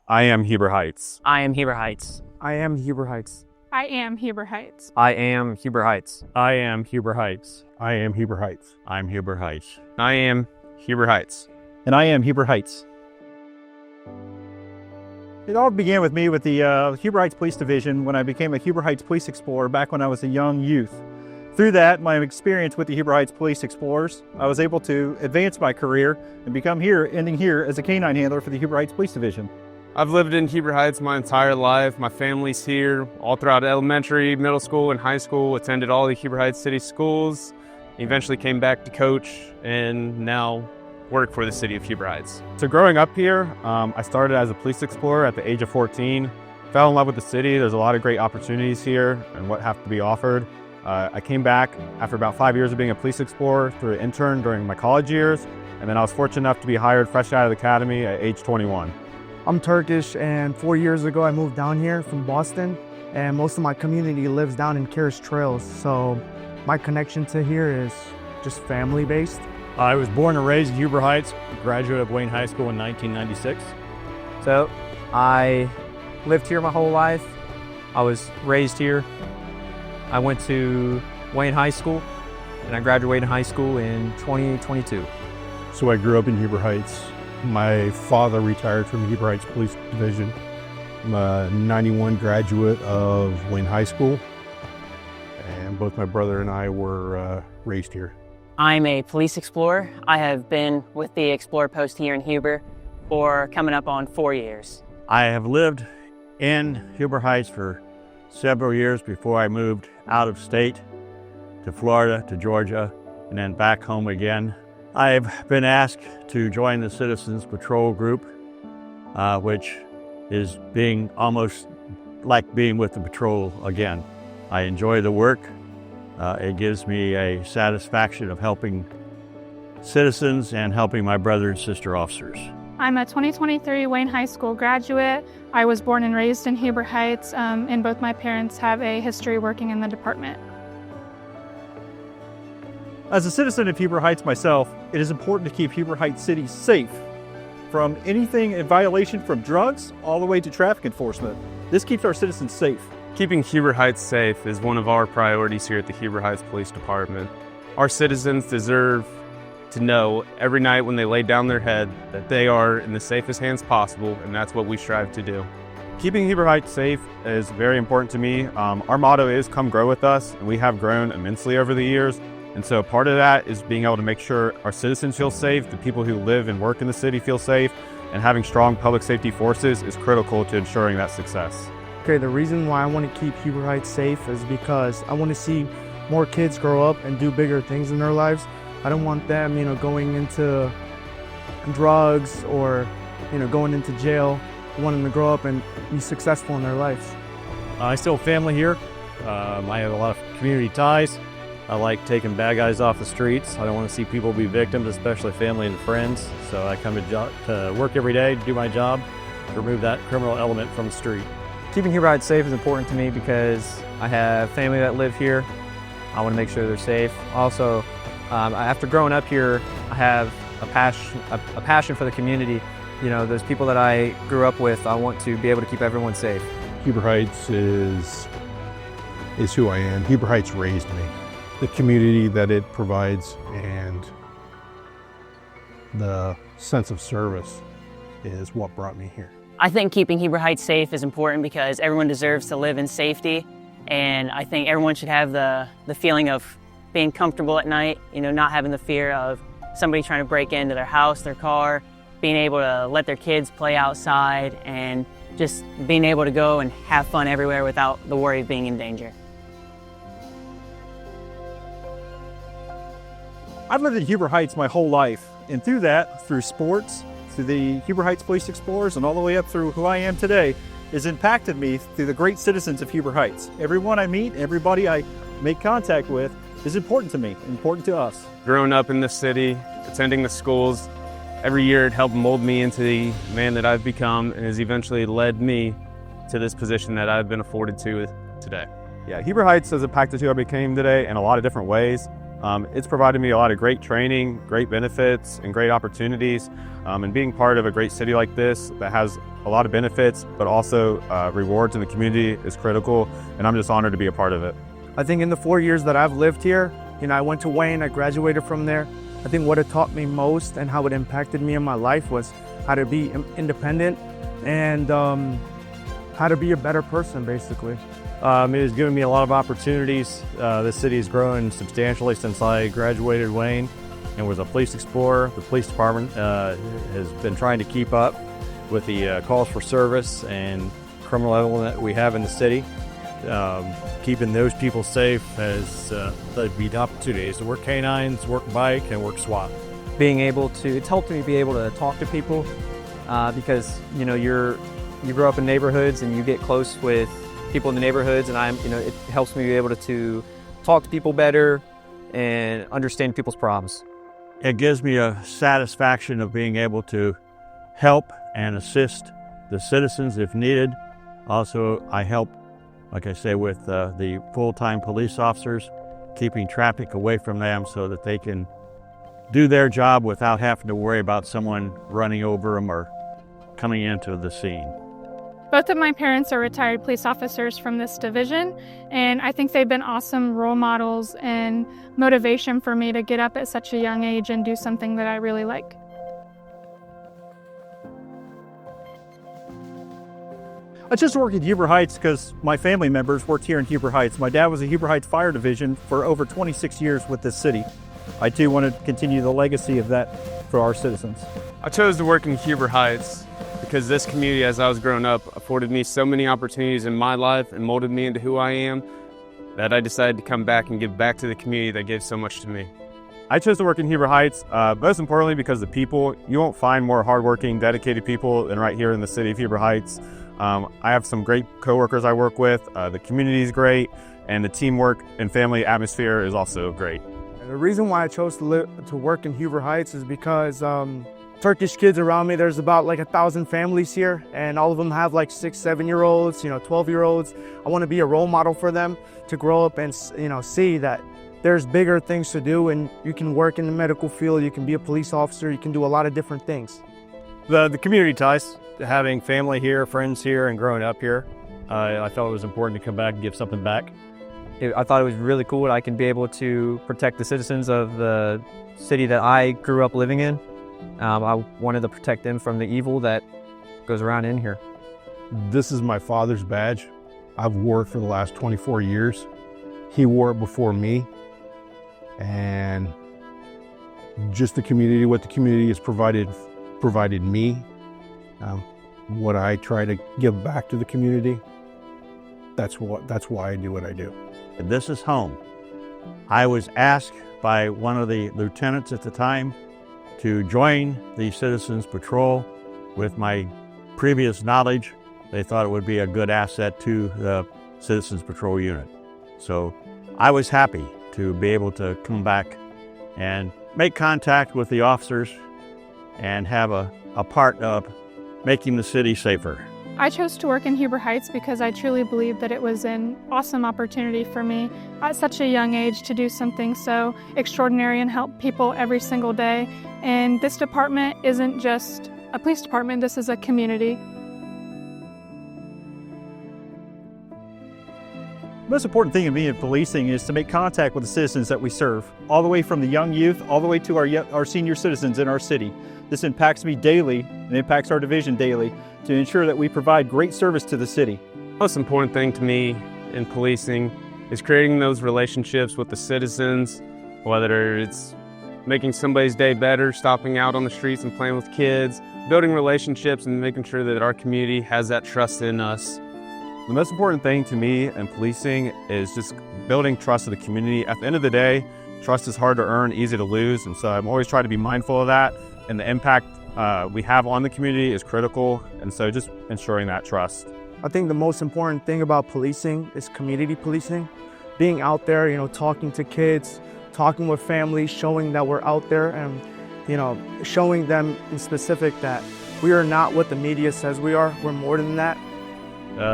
I am Heber Heights. I am Heber Heights. I am Heber Heights. I am Heber Heights. I am Heber Heights. I am Heber Heights. I am Heber Heights. I'm Heber Heights. I am Heber Heights. And I am Heber Heights. It all began with me with the Heber Heights Police Division when I became a Heber Heights Police Explorer back when I was a young youth. Through that, my experience with the Heber Heights Police Explorers, I was able to advance my career and ending here as a canine handler for the Heber Heights Police Division. I've lived in Heber Heights my entire life. My family's here all throughout elementary, middle school, and high school. Attended all the Heber Heights city schools. Eventually came back to coach and now work for the city of Heber Heights. So growing up here, I started as a police explorer at the age of 14. Fell in love with the city. There's a lot of great opportunities here and what have to be offered. I came back after about 5 years of being a police explorer through an intern during my college years, and then I was fortunate enough to be hired fresh out of the academy at age 21. I'm Turkish, and 4 years ago I moved down here from Boston, and most of my community lives down in Carriage Trails, so my connection to here is just family-based. I was born and raised in Heber Heights, graduate of Wayne High School in 1996. So, I lived here my whole life. I was raised here. I went to Wayne High School, and I graduated high school in 2022. So I grew up in Heber Heights. My father retired from the Heber Heights Police Division. I'm a 91 graduate of Wayne High School, and both my brother and I were raised here. I'm a police explorer. I have been with the Explorer Post here in Heber for coming up on 4 years. I have lived in Heber Heights for several years before I moved out of state to Florida, to Georgia, and then back home again. I've been asked to join the Citizens Patrol Group, which is being almost like being with the patrol again. I enjoy the work. It gives me a satisfaction of helping citizens and helping my brother and sister officers. I'm a 2023 Wayne High School graduate. I was born and raised in Heber Heights, and both my parents have a history working in the department. As a citizen of Heber Heights myself, it is important to keep Heber Heights City safe from anything in violation from drugs all the way to traffic enforcement. This keeps our citizens safe. Keeping Heber Heights safe is one of our priorities here at the Heber Heights Police Department. Our citizens deserve to know every night when they lay down their head that they are in the safest hands possible, and that's what we strive to do. Keeping Heber Heights safe is very important to me. Our motto is "Come grow with us," and we have grown immensely over the years. And so part of that is being able to make sure our citizens feel safe, the people who live and work in the city feel safe, and having strong public safety forces is critical to ensuring that success. Okay, the reason why I want to keep Heber Heights safe is because I want to see more kids grow up and do bigger things in their lives. I don't want them, going into drugs or, going into jail. I want them to grow up and be successful in their lives. I still have family here. I have a lot of community ties. I like taking bad guys off the streets. I don't want to see people be victims, especially family and friends. So I come to work every day to do my job, to remove that criminal element from the street. Keeping Heber Heights safe is important to me because I have family that live here. I want to make sure they're safe. Also, after growing up here, I have a passion for the community. Those people that I grew up with, I want to be able to keep everyone safe. Heber Heights is who I am. Heber Heights raised me. The community that it provides and the sense of service is what brought me here. I think keeping Heber Heights safe is important because everyone deserves to live in safety, and I think everyone should have the feeling of being comfortable at night, not having the fear of somebody trying to break into their house, their car, being able to let their kids play outside, and just being able to go and have fun everywhere without the worry of being in danger. I've lived in Heber Heights my whole life, and through that, through sports, through the Heber Heights Police Explorers, and all the way up through who I am today, has impacted me through the great citizens of Heber Heights. Everyone I meet, everybody I make contact with is important to me, important to us. Growing up in the city, attending the schools, every year it helped mold me into the man that I've become and has eventually led me to this position that I've been afforded to today. Yeah, Heber Heights has impacted who I became today in a lot of different ways. It's provided me a lot of great training, great benefits, and great opportunities. And being part of a great city like this that has a lot of benefits, but also rewards in the community is critical, and I'm just honored to be a part of it. I think in the 4 years that I've lived here, I went to Wayne, I graduated from there. I think what it taught me most and how it impacted me in my life was how to be independent and how to be a better person, basically. It has given me a lot of opportunities. This city has grown substantially since I graduated Wayne and was a police explorer. The police department has been trying to keep up with the calls for service and criminal element that we have in the city. Keeping those people safe has led me to opportunities to work canines, work bike, and work SWAT. It's helped me be able to talk to people because you grow up in neighborhoods and you get close with people in the neighborhoods, and it helps me be able to talk to people better and understand people's problems. It gives me a satisfaction of being able to help and assist the citizens if needed. Also, I help, like I say, with the full-time police officers, keeping traffic away from them so that they can do their job without having to worry about someone running over them or coming into the scene. Both of my parents are retired police officers from this division, and I think they've been awesome role models and motivation for me to get up at such a young age and do something that I really like. I chose to work at Huber Heights because my family members worked here in Huber Heights. My dad was a Huber Heights Fire Division for over 26 years with this city. I too want to continue the legacy of that for our citizens. I chose to work in Huber Heights because this community, as I was growing up, afforded me so many opportunities in my life and molded me into who I am that I decided to come back and give back to the community that gave so much to me. I chose to work in Huber Heights, most importantly because the people. You won't find more hardworking, dedicated people than right here in the city of Huber Heights. I have some great coworkers I work with, the community is great, and the teamwork and family atmosphere is also great. And the reason why I chose to work in Huber Heights is because Turkish kids around me, there's about like 1,000 families here, and all of them have like 6, 7-year-olds, 12-year-olds. I want to be a role model for them to grow up and see that there's bigger things to do, and you can work in the medical field, you can be a police officer, you can do a lot of different things. The community ties, having family here, friends here, and growing up here, I felt it was important to come back and give something back. I thought it was really cool that I can be able to protect the citizens of the city that I grew up living in. I wanted to protect them from the evil that goes around in here. This is my father's badge. I've wore it for the last 24 years. He wore it before me. And just the community, what the community has provided me, what I try to give back to the community, that's why I do what I do. This is home. I was asked by one of the lieutenants at the time to join the Citizens Patrol. With my previous knowledge, they thought it would be a good asset to the Citizens Patrol unit. So I was happy to be able to come back and make contact with the officers and have a part of making the city safer. I chose to work in Huber Heights because I truly believe that it was an awesome opportunity for me at such a young age to do something so extraordinary and help people every single day. And this department isn't just a police department, this is a community. The most important thing to me in policing is to make contact with the citizens that we serve, all the way from the young youth, all the way to our senior citizens in our city. This impacts me daily and impacts our division daily to ensure that we provide great service to the city. The most important thing to me in policing is creating those relationships with the citizens, whether it's making somebody's day better, stopping out on the streets and playing with kids, building relationships and making sure that our community has that trust in us. The most important thing to me in policing is just building trust in the community. At the end of the day, trust is hard to earn, easy to lose, and so I'm always trying to be mindful of that, and the impact we have on the community is critical, and so just ensuring that trust. I think the most important thing about policing is community policing. Being out there, talking to kids, talking with families, showing that we're out there and, showing them in specific that we are not what the media says we are. We're more than that.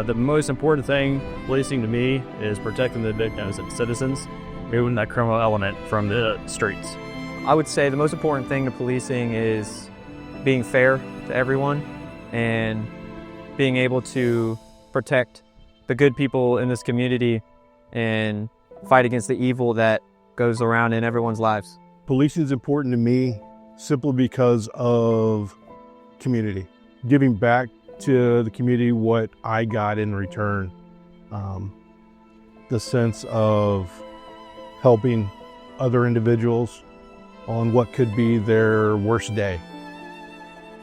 The most important thing policing to me is protecting the citizens. moving that criminal element from the streets. I would say the most important thing to policing is being fair to everyone and being able to protect the good people in this community and fight against the evil that goes around in everyone's lives. Policing is important to me simply because of community. Giving back to the community what I got in return. The sense of helping other individuals on what could be their worst day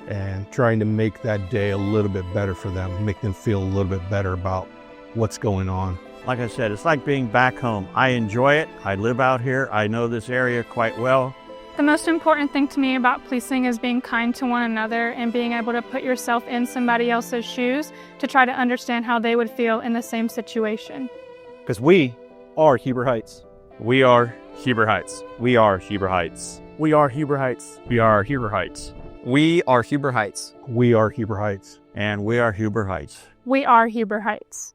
and trying to make that day a little bit better for them, make them feel a little bit better about what's going on. Like I said, it's like being back home. I enjoy it. I live out here. I know this area quite well. The most important thing to me about policing is being kind to one another and being able to put yourself in somebody else's shoes to try to understand how they would feel in the same situation. Because we are Heber Heights. We are Heber Heights. We are Heber Heights. We are Heber Heights. We are Heber Heights. We are Heber Heights. We are Heber Heights. And we are Heber Heights. We are Heber Heights.